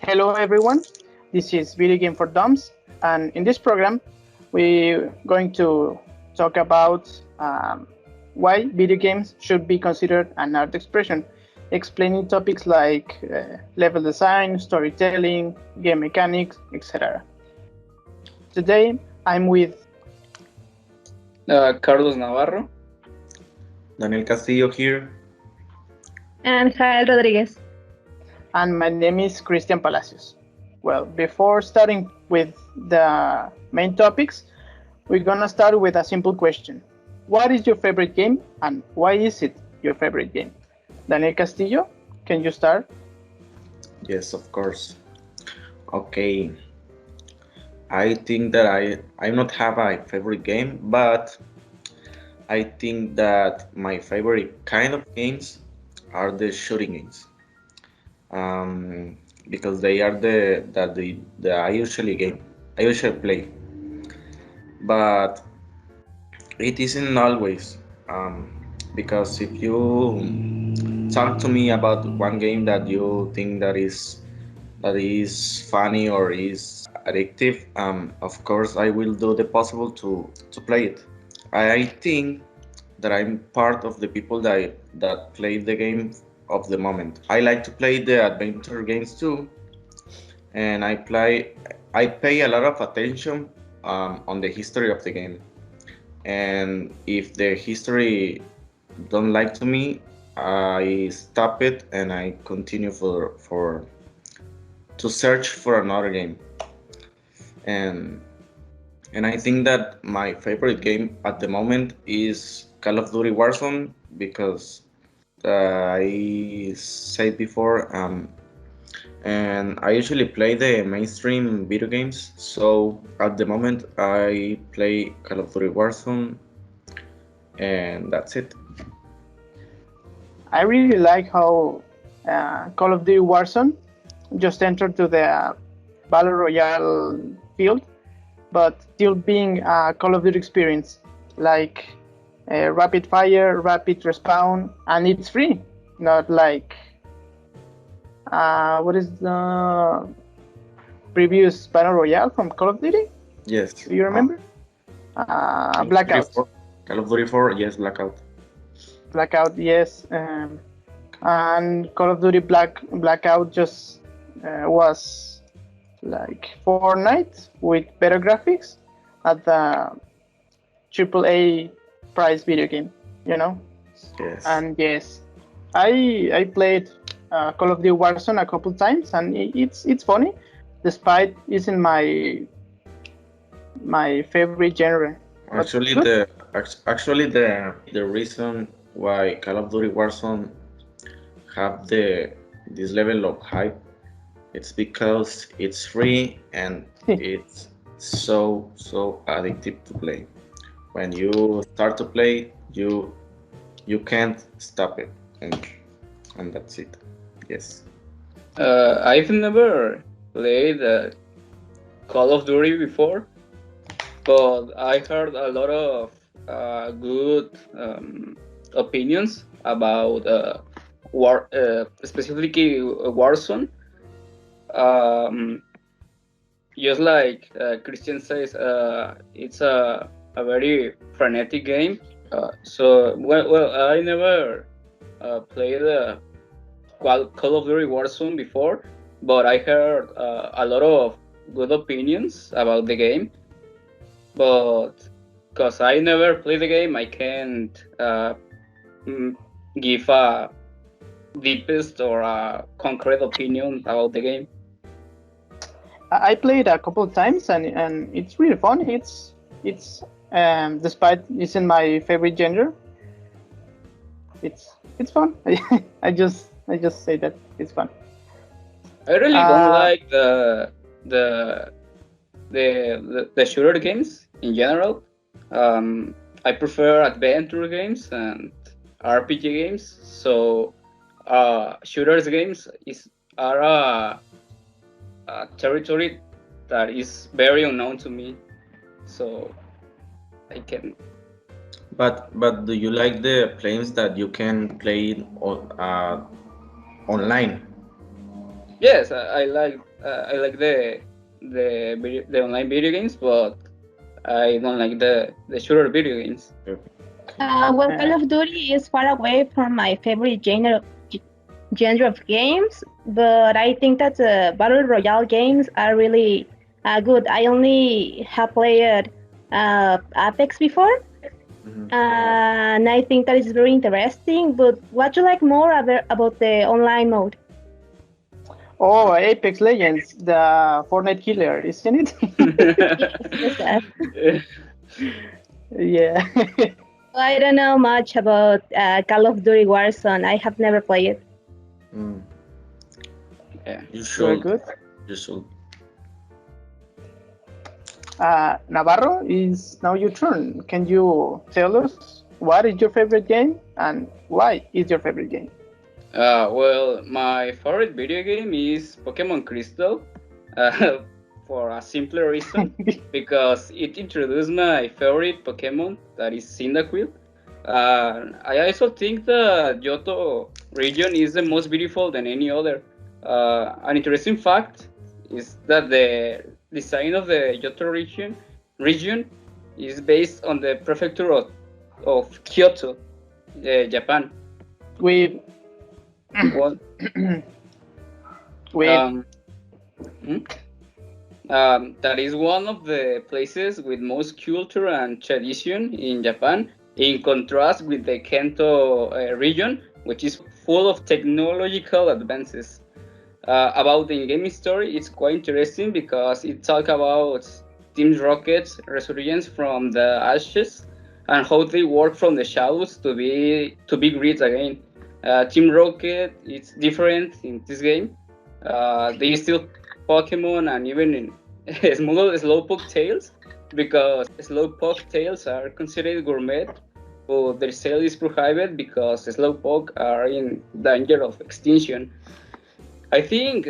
Hello everyone, this is Video Game 4dumbz, and in this program we're going to talk about why video games should be considered an art expression, explaining topics like level design, storytelling, game mechanics, etc. Today I'm with Carlos Navarro. Daniel Castillo here. And Jael Rodríguez. and my name is Christian Palacios. Well, before starting with the main topics, we're gonna start with a simple question. What is your favorite game and why is it your favorite game? Daniel Castillo, can you start? Yes, of course. Okay. I think that I not have a favorite game, but I think that my favorite kind of games are the shooting games. Because they are the I usually play. But it isn't always. Because if you talk to me about one game that you think that is funny or is addictive, of course I will do the possible to play it. I think that I'm part of the people that play the game of the moment. I like to play the adventure games too, and I pay a lot of attention on the history of the game. And if the history don't like to me, I stop it and I continue for to search for another game. And I think that my favorite game at the moment is Call of Duty Warzone because I said before, and I usually play the mainstream video games. So at the moment I play Call of Duty Warzone, and that's it. I really like how Call of Duty Warzone just entered to the Battle Royale field, but still being a Call of Duty experience, like rapid fire, rapid respawn, and it's free. Not like what is the previous Battle Royale from Call of Duty? Yes. Do you remember? Blackout. Call of Duty 4, yes, Blackout. Blackout, yes. And Call of Duty Blackout just was like Fortnite with better graphics at the AAA price video game, you know. Yes. And yes, I played Call of Duty Warzone a couple times, and it's funny, despite isn't my favorite genre. But Actually, good. the reason why Call of Duty Warzone have this level of hype, it's because it's free and it's so addictive to play. When you start to play, you can't stop it, and that's it. Yes. I've never played Call of Duty before, but I heard a lot of good opinions about specifically Warzone. Um, just like Christian says, it's a very frenetic game. Well, I never played Call of Duty Warzone before, but I heard a lot of good opinions about the game. But because I never played the game, I can't give a deepest or a concrete opinion about the game. I played a couple of times, and it's really fun. It's despite isn't my favorite genre, it's fun. I just say that it's fun. I really don't like the shooter games in general. I prefer adventure games and RPG games. So shooters games are a territory that is very unknown to me. So I can. But do you like the games that you can play online? Yes, I like the online video games, but I don't like the shooter video games. Well, Call Uh, of Duty is far away from my favorite genre of games, but I think that the battle royale games are really good. I only have played Apex before, Mhm. and I think that is very interesting. But what do you like more about the online mode? oh, Apex Legends, the Fortnite killer, isn't Yes, it? yes, that. Yeah. I don't know much about Call of Duty Warzone. I have never played it. Mm. Yeah. You Very should. good. You should. Navarro, is now your turn. Can you tell us what is your favorite game and why is your favorite game? Well, my favorite video game is Pokemon Crystal, uh, for a simpler reason, because it introduced my favorite Pokemon, that is Cyndaquil. I also think the Johto region is the most beautiful than any other. An interesting fact is that the design of the Johto region is based on the prefecture of Kyoto, Japan. with Well, with um, hmm? That is one of the places with most culture and tradition in Japan, in contrast with the Kento region, which is full of technological advances. About the in-game story, it's quite interesting because it talks about Team Rocket's resurgence from the ashes and how they work from the shadows to be great again. Team Rocket is different in this game. They still Pokemon and even in small Slowpoke tails, because Slowpoke tails are considered gourmet, but their sale is prohibited because Slowpoke are in danger of extinction. I think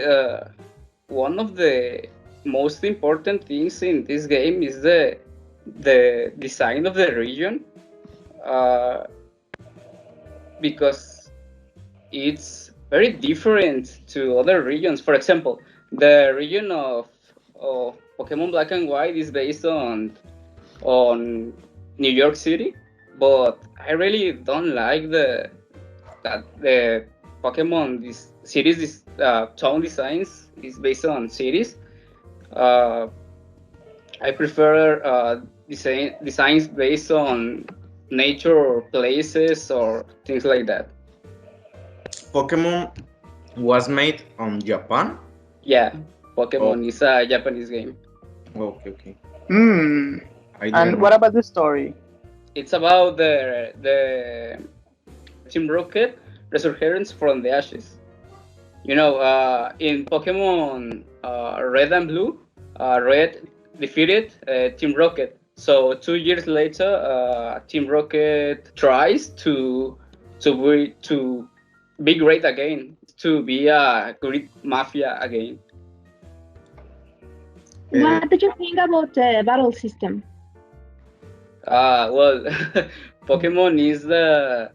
one of the most important things in this game is the design of the region, uh, because it's very different to other regions. For example, the region of Pokemon Black and White is based on New York City, but I really don't like the Pokemon this series this town designs is based on cities. Uh, I prefer designs based on nature or places or things like that. Pokemon was made on Japan. Yeah, Oh, Pokemon is a Japanese game. okay, okay. Hmm. I didn't And know. what about the story? It's about the Team Rocket resurgence from the ashes. In Pokemon Red and Blue, Red defeated Team Rocket. So 2 years later, Team Rocket tries to be great again, to be a great mafia again. Uh, What did you think about the battle system? Well, Pokemon is the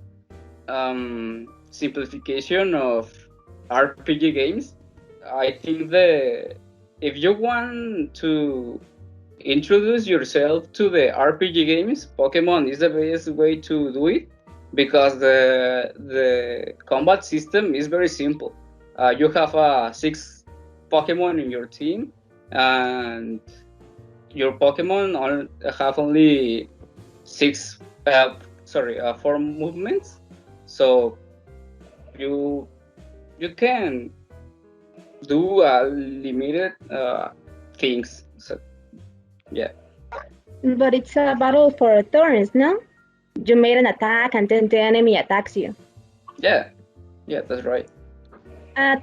simplification of RPG games. I think if you want to introduce yourself to the RPG games, Pokemon is the best way to do it, because the combat system is very simple. You have 6 Pokemon in your team, and your Pokemon have only six, four movements. So you you can do limited things. So yeah, But it's a battle for turns, no? You made an attack and then the enemy attacks you. yeah, yeah. That's right.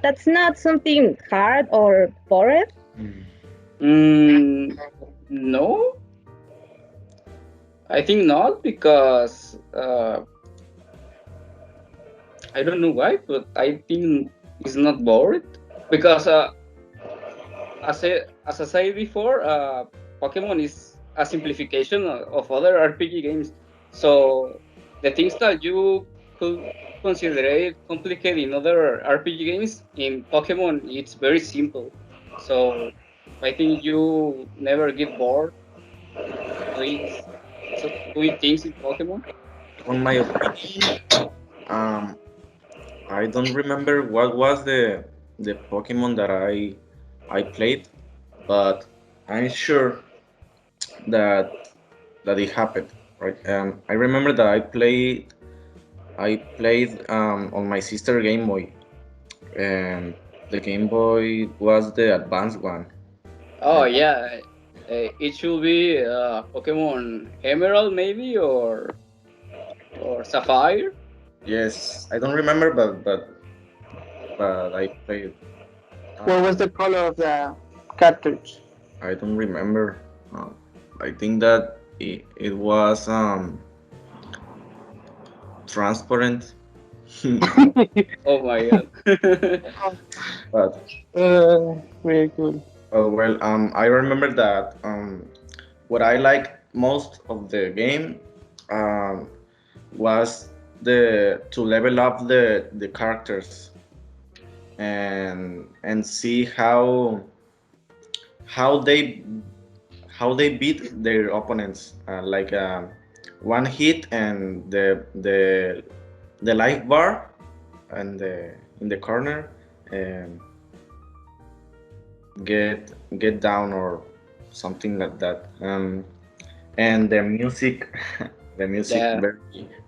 That's not something hard or boring. mm, Mm, no, I think not, because I don't know why, but I think it's not bored, because as I said before, Pokemon is a simplification of other RPG games. So the things that you could consider it complicated in other RPG games, in Pokemon it's very simple. So I think you never get bored doing doing things in Pokemon. On my opinion, um, I don't remember what was the Pokemon that I played, but I'm sure that it happened, right? I remember that I played on my sister Game Boy, and the Game Boy was the advanced one. Oh And yeah, it should be Pokemon Emerald maybe or Sapphire. yes, I don't remember, but I played. What was Um, the color of the cartridge? I don't remember. Uh, I think that it was transparent. Oh my god. But Very good. I remember that what I liked most of the game um, was the to level up the characters and see how they how they beat their opponents, like one hit and the life bar and the in the corner, and get down or something like that. And the music, the music, Yeah.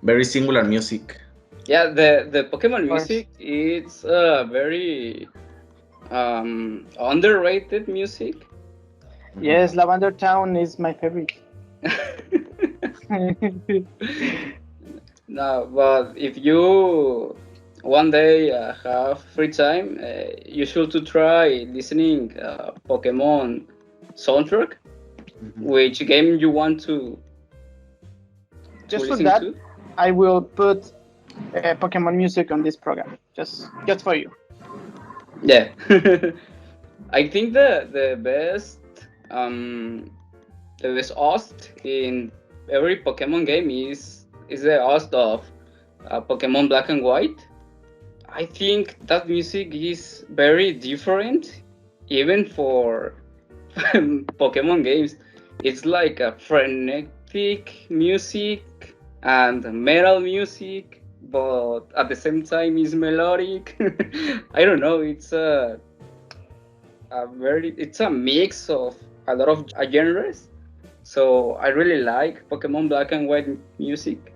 very singular music. Yeah, the Pokemon Of course. music it's very underrated music. Yes, Lavender Town is my favorite. No, but if you one day have free time, you should to try listening Pokemon soundtrack. Mhm. Which game you want to Just for listen that, to? I will put Pokemon music on this program. Just for you. Yeah. I think the best host in every Pokemon game is the host of Pokemon Black and White. I think that music is very different, even for Pokemon games. It's like a frenetic music and metal music, but at the same time is melodic. I don't know. It's a mix of a lot of genres. So I really like Pokemon Black and White music.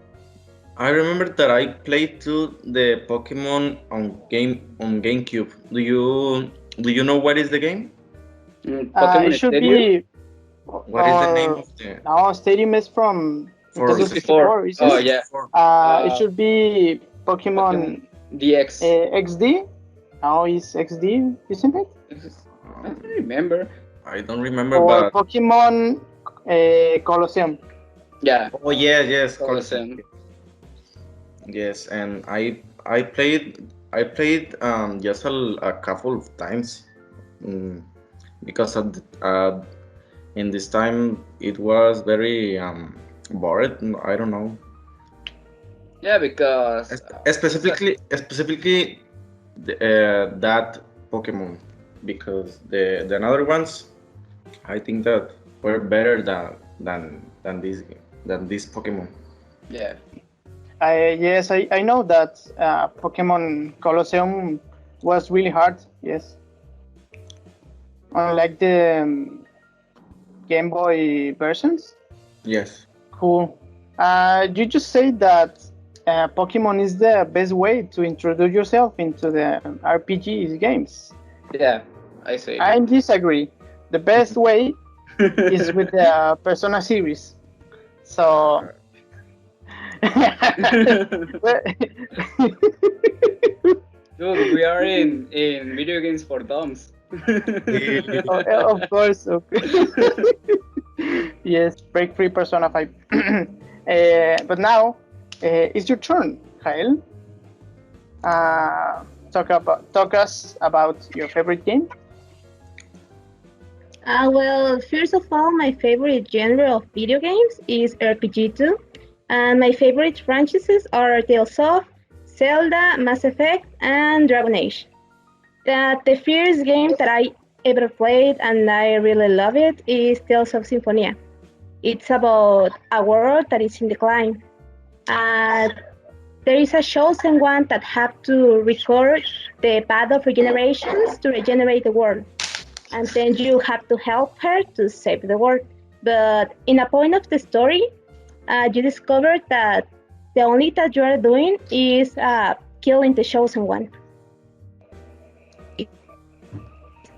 I remember that I played too the Pokemon on GameCube. Do you know what is the game? It Pokemon should Stadium be What is the name or of the no, Stadium is from for Nintendo 64. 64, isn't Oh it? yeah, 64? It should be Pokemon Pokemon DX. XD. No, it's XD, isn't it? I don't remember. I don't remember, Or but Pokemon Colosseum. Yeah, oh yeah, yes, Colosseum. Colosseum. Yes, and I played just a couple of times, mm, because in this time it was very bored. I don't know. Yeah, because it's a Specifically that Pokemon, because the other ones I think that were better than this Pokemon. yeah. Yes, I know that Pokemon Colosseum was really hard. Yes, unlike the Game Boy versions. Yes. Cool. You just say that Pokemon is the best way to introduce yourself into the RPG games. Yeah, I say. I disagree. The best way is with the Persona series. So. Dude, we are in video games for dumbs. Of course. Yes, break free Persona 5. But now it's your turn, Jael. Talk us about your favorite game. Well, first of all, my favorite genre of video games is RPG 2, and my favorite franchises are Tales of, Zelda, Mass Effect, and Dragon Age. The first game that I ever played and I really love it is Tales of Symphonia. It's about a world that is in decline. Uh, there is a chosen one that have to record the path of regenerations to regenerate the world. And then you have to help her to save the world. But in a point of the story, you discover that the only that you are doing is killing the chosen one.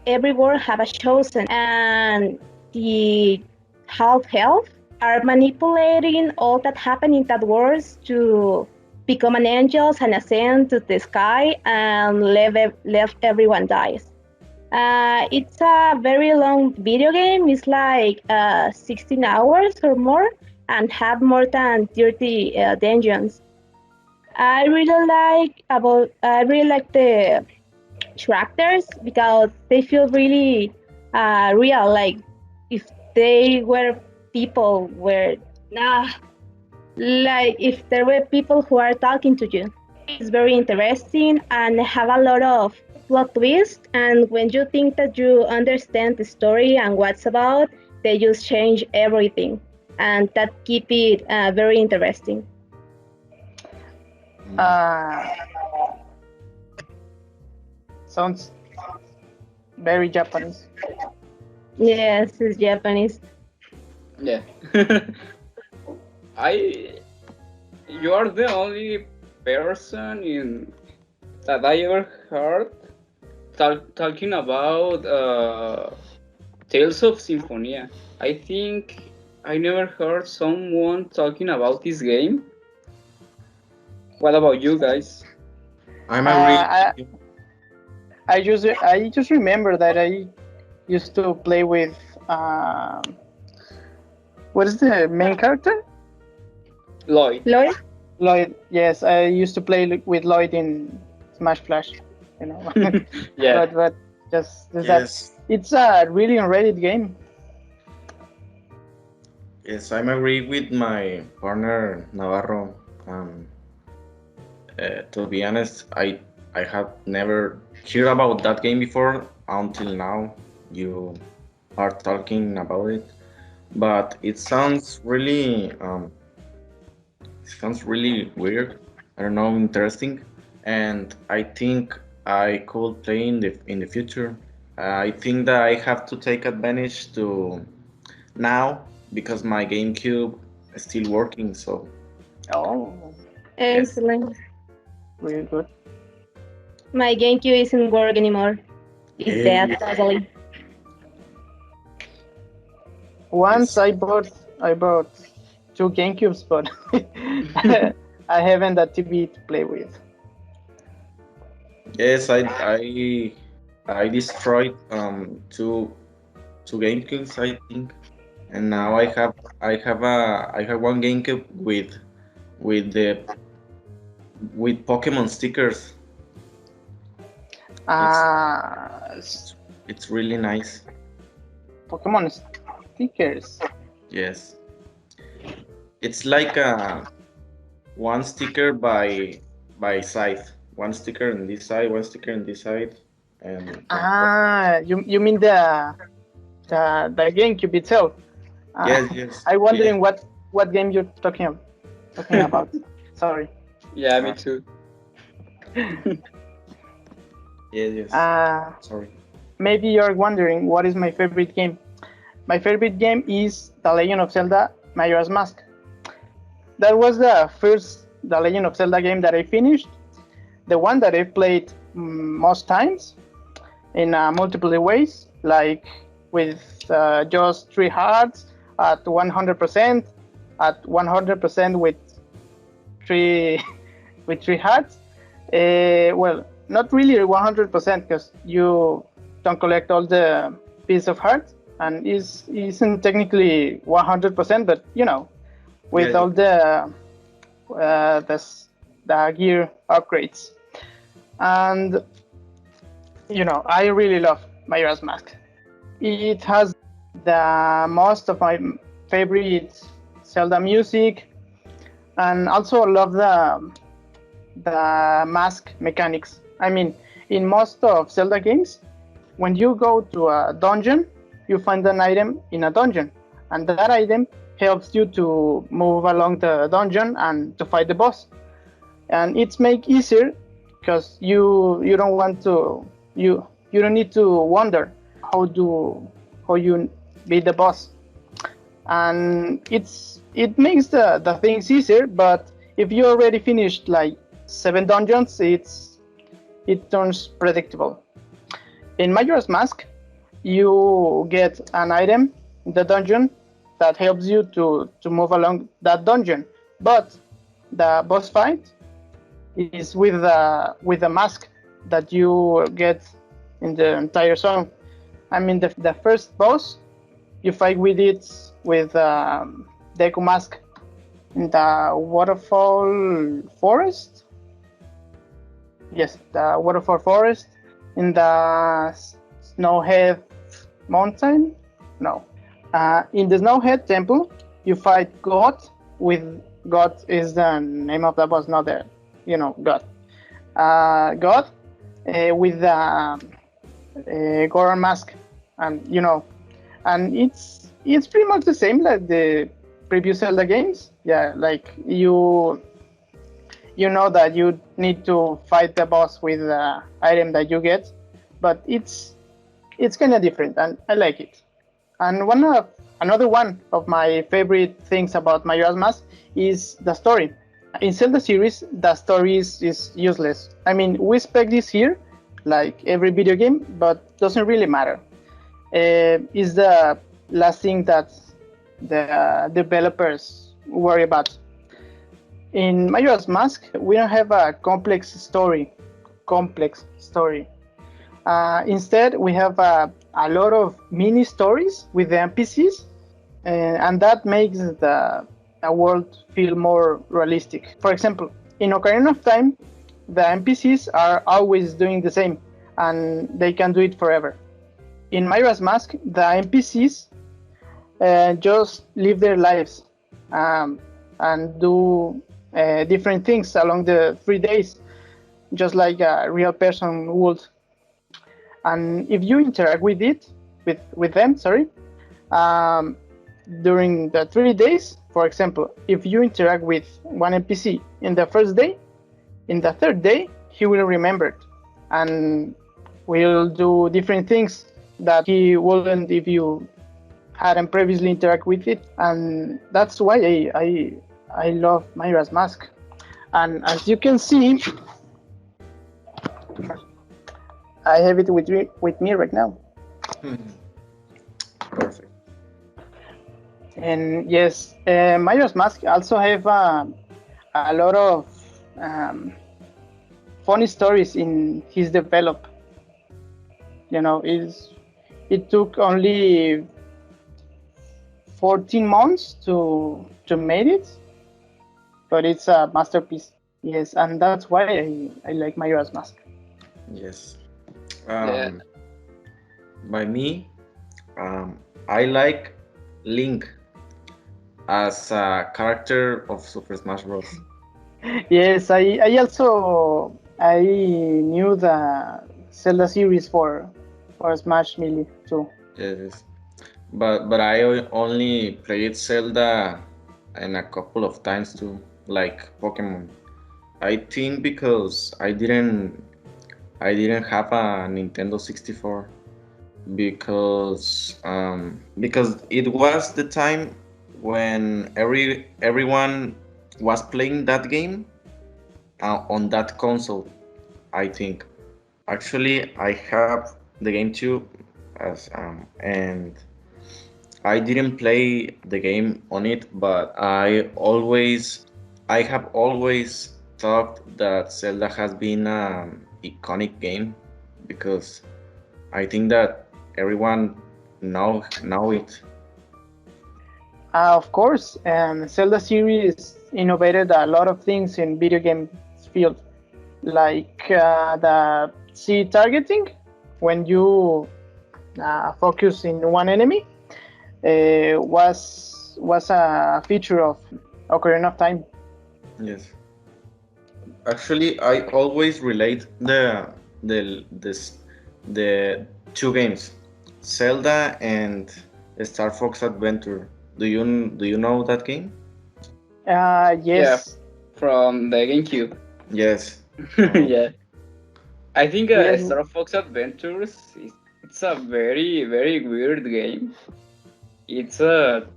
Every world have a chosen, and the half elf are manipulating all that happen in that world to become an angel and ascend to the sky and let everyone dies. It's a very long video game. It's like 16 hours or more, and have more than 30 dungeons. I really like the characters because they feel really real. Like if they were people, like if there were people who are talking to you. It's very interesting and have a lot of plot twists. And when you think that you understand the story and what's about, they just change everything, and that keep it very interesting. Sounds very Japanese. Yes, it's Japanese. Yeah. You are the only person that I ever heard talking about Tales of Symphonia. I think I never heard someone talking about this game. What about you guys? I'm agree. I just remember that I used to play with what is the main character? Lloyd. Lloyd. Yes, I used to play with Lloyd in Smash Flash. You know. Yeah. but just Yes. that it's a really unrated game. Yes, I'm agree with my partner Navarro. To be honest, I have never heard about that game before until now. You are talking about it, but it sounds really weird. I don't know, interesting, and I think I could play in the future. I think that I have to take advantage to now because my GameCube is still working. So Oh, yes. Excellent. really good. My GameCube isn't work anymore. It's dead Eh, totally. Once yes. I bought two GameCubes, but I haven't a TV to play with. Yes, I destroyed two GameCubes, I think, and now I have one GameCube with the with Pokemon stickers. Uh, It's really nice. Pokemon stickers. Yes, it's like one sticker by side. One sticker on this side, one sticker on this side, and You mean the GameCube itself? yes, yes, I'm yes, wondering what game you're talking about. Sorry. Yeah, me too. yes. Sorry. Maybe you're wondering what is my favorite game. My favorite game is The Legend of Zelda: Majora's Mask. That was the first The Legend of Zelda game that I finished. The one that I played most times in multiple ways, like with just 3 hearts at 100%, at 100% with three with 3 hearts. Well, not really 100% because you don't collect all the pieces of hearts, and isn't technically 100%, but you know, with Yeah, all the gear upgrades. And you know, I really love Majora's Mask. It has the most of my favorite Zelda music, and also love the mask mechanics. I mean, in most of Zelda games, when you go to a dungeon, you find an item in a dungeon, and that item helps you to move along the dungeon and to fight the boss. And it's make easier because you don't want to you don't need to wonder how you beat the boss, and it makes the things easier. But if you already finished like 7 dungeons, it turns predictable. In Majora's Mask, you get an item in the dungeon that helps you to move along that dungeon, but the boss fight is with the mask that you get in the entire song. I mean, the first boss you fight with it with Deku mask in the waterfall forest. Yes, the waterfall forest in the Snowhead mountain. No, in the Snowhead temple you fight God with God is the name of the boss, not the God. God with the Goron mask, and and it's pretty much the same like the previous Zelda games. Yeah, like you know that you need to fight the boss with the item that you get, but it's kind of different, and I like it. And another one of my favorite things about Majora's Mask is the story. In Zelda series, the story is useless. I mean, we expect this here, like every video game, but doesn't really matter. Is the last thing that the developers worry about. In Majora's Mask, we don't have a complex story. Instead, we have a lot of mini stories with the NPCs, and that makes the world feel more realistic. For example, in Ocarina of Time, the NPCs are always doing the same, and they can do it forever. In Majora's Mask, the NPCs just live their lives and do different things along the 3 days, just like a real person would. And if you interact with them, during the 3 days, for example, if you interact with one NPC in the first day, in the third day he will remember it and will do different things that he wouldn't if you hadn't previously interacted with it. And that's why I love Majora's Mask. And as you can see, I have it with me right now. Perfect. And yes, Majora's Mask also have a lot of funny stories in his develop. It took only 14 months to make it, but it's a masterpiece. Yes, and that's why I like Majora's Mask. Yes. Yeah. By me, I like Link as a character of Super Smash Bros. Yes, I knew the Zelda series for Smash Melee too. Yes, but I only played Zelda and a couple of times too, like Pokemon. I think because I didn't have a Nintendo 64 because it was the time when everyone was playing that game on that console. I think actually I have the game too, and I didn't play the game on it, but I have always thought that Zelda has been an iconic game because I think that everyone know it. Of course, Zelda series innovated a lot of things in video game field, like the C targeting, when you focus in one enemy, was a feature of Ocarina of Time. Yes. Actually, I always relate the two games, Zelda and Star Fox Adventure. Do you know that game? Yeah, Yes, from the GameCube. Yes. Oh, Yeah, I think yes, Star Fox Adventures it's a very very weird game. It's a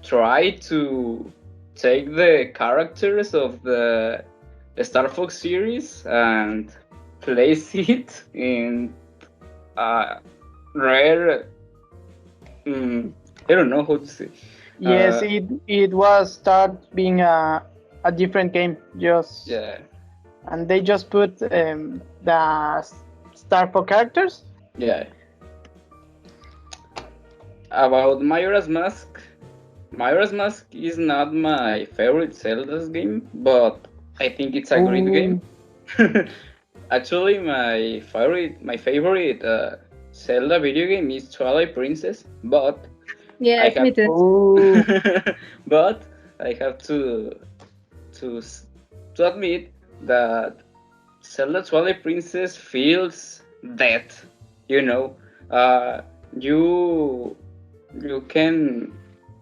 try to take the characters of the Star Fox series and place it in a rare. I don't know how to say. yes. Uh, It was start being a different game. Just yeah, and they just put the Star Fox characters. yeah. About Majora's Mask. Majora's Mask is not my favorite Zelda's game, but I think it's a great game. Ooh. Actually, my favorite Zelda video game is Twilight Princess, but I Yes, have me too. Ooh. but I have to s- to admit that Zelda Twilight Princess feels dead. You know, uh, you you can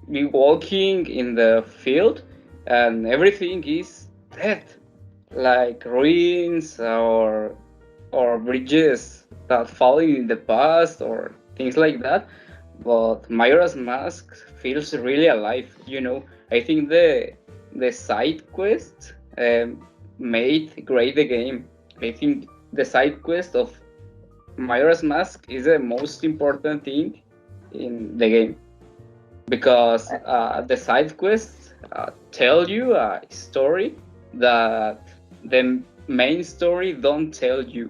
be walking in the field and everything is dead, like ruins or bridges that falling in the past or things like that. But Majora's Mask feels really alive. I think the side quest made great the game. I think the side quest of Majora's Mask is the most important thing in the game because the side quests tell you a story that the main story don't tell you.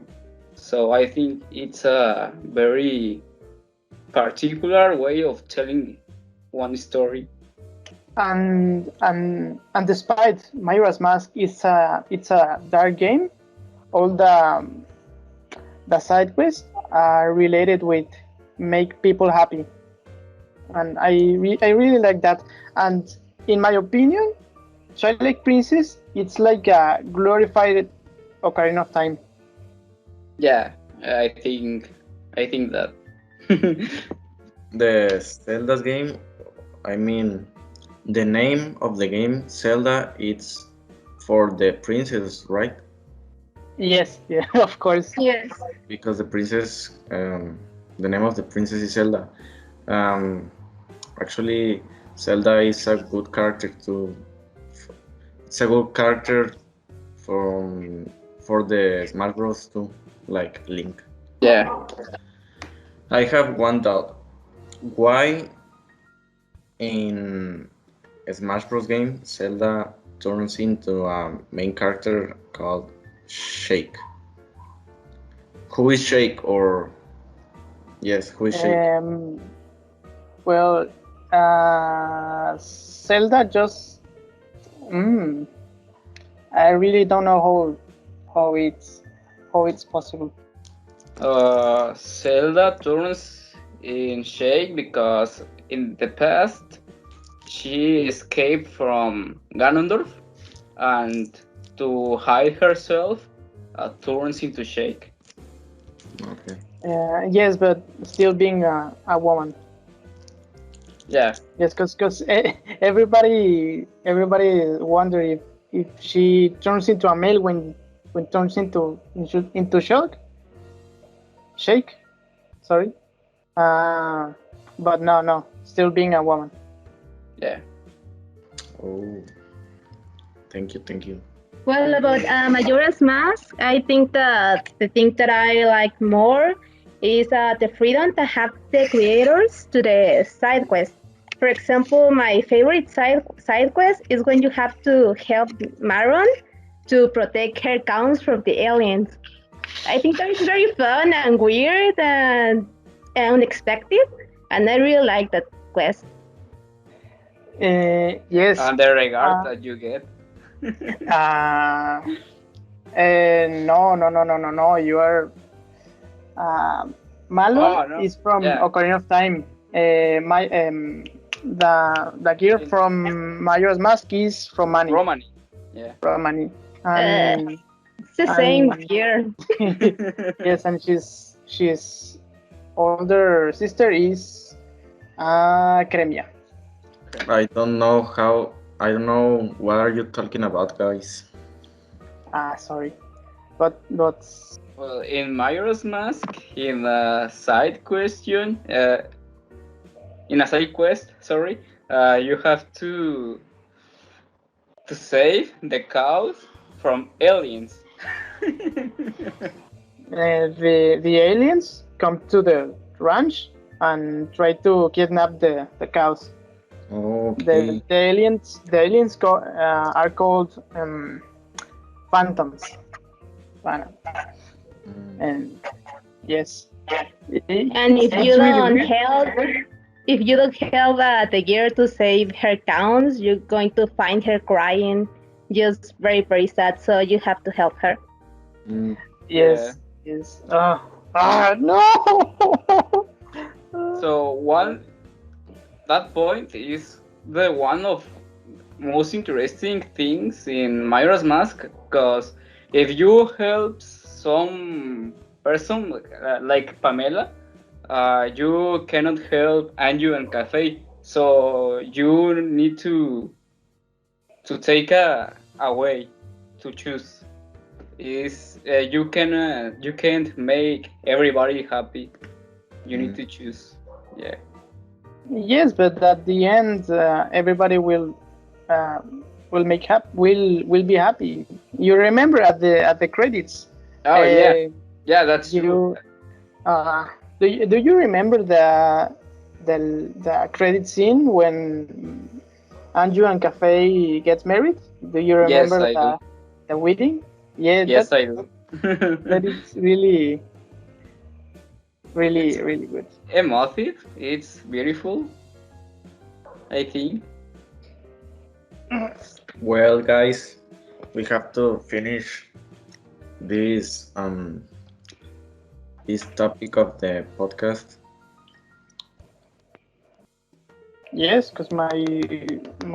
So I think it's a very particular way of telling one story. And despite Majora's Mask it's a dark game, all the side quests are related with make people happy, and I really like that. And in my opinion, Twilight Princess it's like a glorified Ocarina of Time. Yeah, I think that. the Zelda's game. I mean, the name of the game Zelda. It's for the princess, right? Yes, yeah, of course. Yes. Because the name of the princess is Zelda. Um, Actually, Zelda is a good character to. It's a good character from for the Smash Bros. Too, like Link. Yeah. I have one doubt. Why in a Smash Bros. Game Zelda turns into a main character called Shake? Who is Shake? Or yes, who is Shake? Um, well, Zelda just. Mm, I really don't know how it's how it's possible. Zelda turns in shade because in the past she escaped from Ganondorf and to hide herself turns into shake. Okay. Yes, but still being a woman. Yeah, Yes, because everybody wonder if she turns into a male when turns into shake. Sorry. Uh, but no, still being a woman. yeah. Oh, thank you. Well, about Majora's Mask, I think that the thing that I like more is the freedom to have the creators to the side quest. For example, my favorite side quest is when you have to help Maron to protect her cows from the aliens. I think that is very fun and weird and unexpected, and I really like that quest. Yes. And the regard Uh, that you get. uh, no. You are Malon Oh no. is from Yeah. Ocarina of Time. My the girl from Majora's Mask is from Mani. Romani. Yeah. From Mani. Uh, And It's the same And- here. Yes, and she's older sister is Cremia. I don't know what are you talking about, guys. Sorry, but Well, in Majora's Mask, in a side question, in a side quest, sorry, you have to save the cows from aliens. the aliens come to the ranch and try to kidnap the cows. Okay. The aliens are called phantoms. And yes, And if you don't help, the girl to save her cows, you're going to find her crying, just very, very sad. So you have to help her. Mm, yes. No. So that point is the one of most interesting things in Majora's Mask, because if you help some person like Pamela, you cannot help Anju and Cafe, so you need to take a way to choose. Is you can't make everybody happy. You need to choose. Yeah. Yes, but at the end, everybody will will be happy. You remember at the credits. Oh yeah, that's true. Do you remember the credit scene when Anju and Cafe gets married? Do you remember Yes, I do. the wedding? Yeah, Yes, I do. that is really good. Emotive. It's beautiful, I think. Well, guys, we have to finish this this topic of the podcast. Yes, because my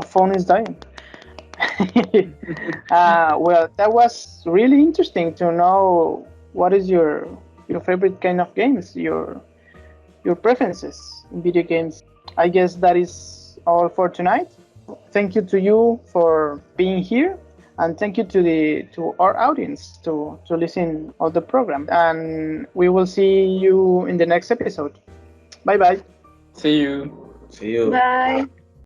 phone is dying. Well, that was really interesting to know what is your favorite kind of games, your preferences in video games. I guess that is all for tonight. Thank you to you for being here, and thank you to our audience to listen of the program. And we will see you in the next episode. Bye bye. See you. See you. Bye.